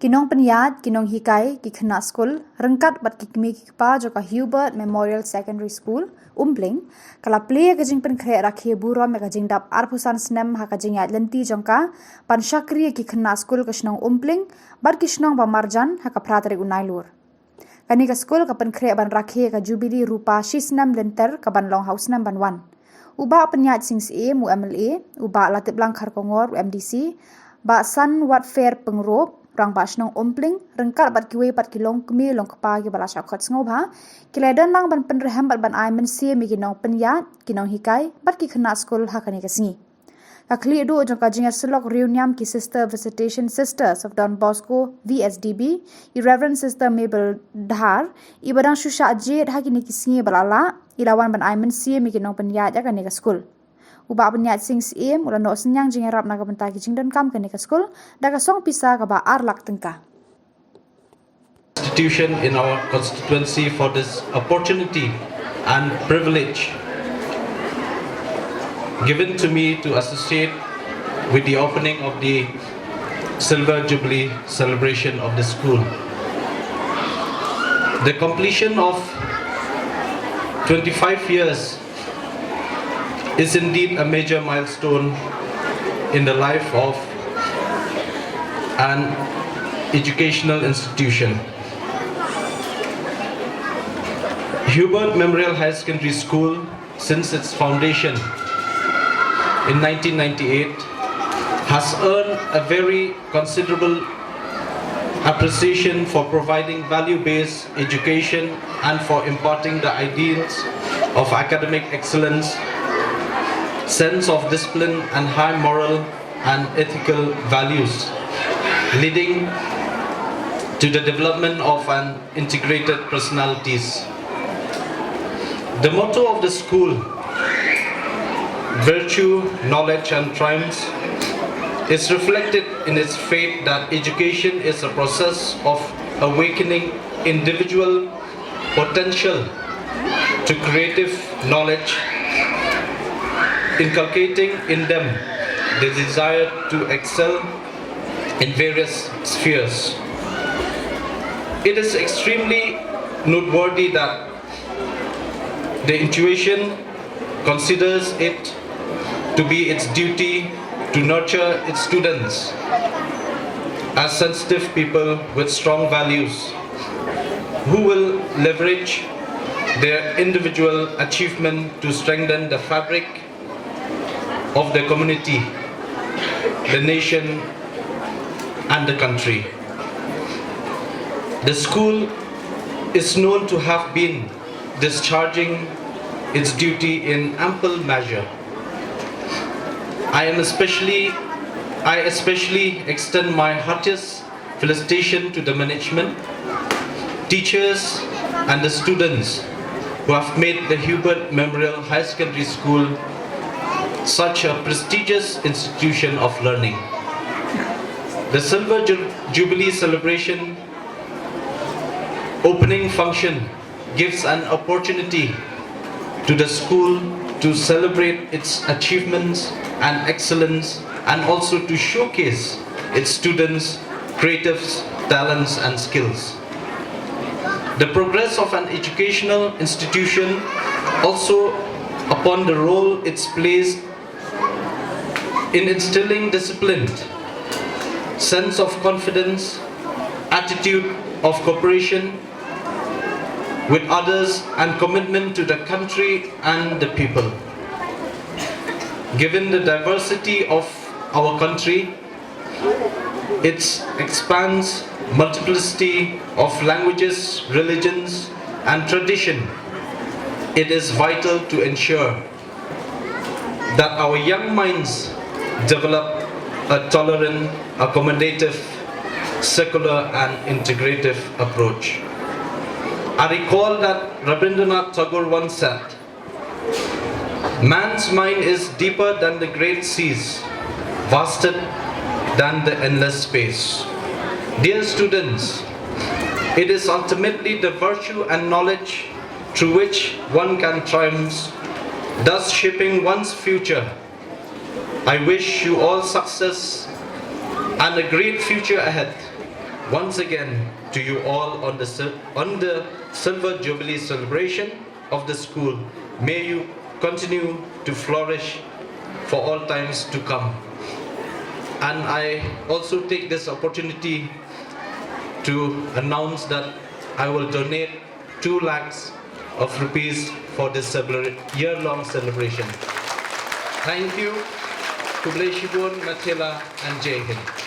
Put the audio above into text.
Kinong penyat, kinong hikai, ki kena school, rengkat bat ki kemi ki pa joka Hubert Memorial Secondary School, Umpling, kala Plie kajing pen kre rakhi buram me kajing dap arpusan snem ha kajing yat lenti jongka, pan syakri ki kena school kasnong Umpling, bat kisnong ba marjan ha ka pratari unailur. Kani ka school ka pen kre ban rakhi ka Jubili Rupa shisnam lenter ka ban long house nam ban wan. Uba penyat sings e mu MLA, uba latip langkar kongor MDC, ba san wat fair pengrop, rang bas nong Umpling rengkat bat kiwe pat kilong kemi long kapa ki bala syakot ngobha kiledan lang ban penrehem bat ban ai mensie mi kinong penyat kinong hikai bat ki kena school hakani kasni kakli do jong kajinga selok reunion ki sister visitation sisters of Don Bosco VSDB Reverend Sister Mabel Dhar ibadang shusha jet hakini kisni balala ilawan ban ai mensie mi kinong penyat yakani ka school uba penyat sings em ulan no senyang jing rap naga bentar ki jing dan kam kene ka school daga song pisa ka ba arlak tengka institution in our constituency for this opportunity and privilege given to me to associate with the opening of the Silver Jubilee celebration of the school. The completion of 25 years is indeed a major milestone in the life of an educational institution. Hubert Memorial High Secondary School, since its foundation in 1998, has earned a very considerable appreciation for providing value-based education and for imparting the ideals of academic excellence, sense of discipline and high moral and ethical values, leading to the development of an integrated personalities. The motto of the school, virtue, knowledge and triumphs, is reflected in its faith that education is a process of awakening individual potential to creative knowledge, inculcating in them the desire to excel in various spheres. It is extremely noteworthy that the intuition considers it to be its duty to nurture its students as sensitive people with strong values who will leverage their individual achievement to strengthen the fabric of the community, the nation and the country. The school is known to have been discharging its duty in ample measure. I especially extend my heartiest felicitation to the management, teachers and the students who have made the Hubert Memorial High Secondary School such a prestigious institution of learning. The Silver Jubilee celebration opening function gives an opportunity to the school to celebrate its achievements and excellence and also to showcase its students' creative talents and skills. The progress of an educational institution also upon the role it plays in instilling discipline, sense of confidence, attitude of cooperation with others and commitment to the country and the people. Given the diversity of our country, its expanse multiplicity of languages, religions and tradition, it is vital to ensure that our young minds develop a tolerant, accommodative, secular and integrative approach. I recall that Rabindranath Tagore once said, "Man's mind is deeper than the great seas, vaster than the endless space." Dear students, it is ultimately the virtue and knowledge through which one can triumph, thus shaping one's future. I wish you all success and a great future ahead. once again to you all on the Silver Jubilee celebration of the school. May you continue to flourish for all times to come. And I also take this opportunity to announce that I will donate 2 lakhs of rupees for this year-long celebration. Thank you. Kublai Shibun, Mathila and Jai Hind.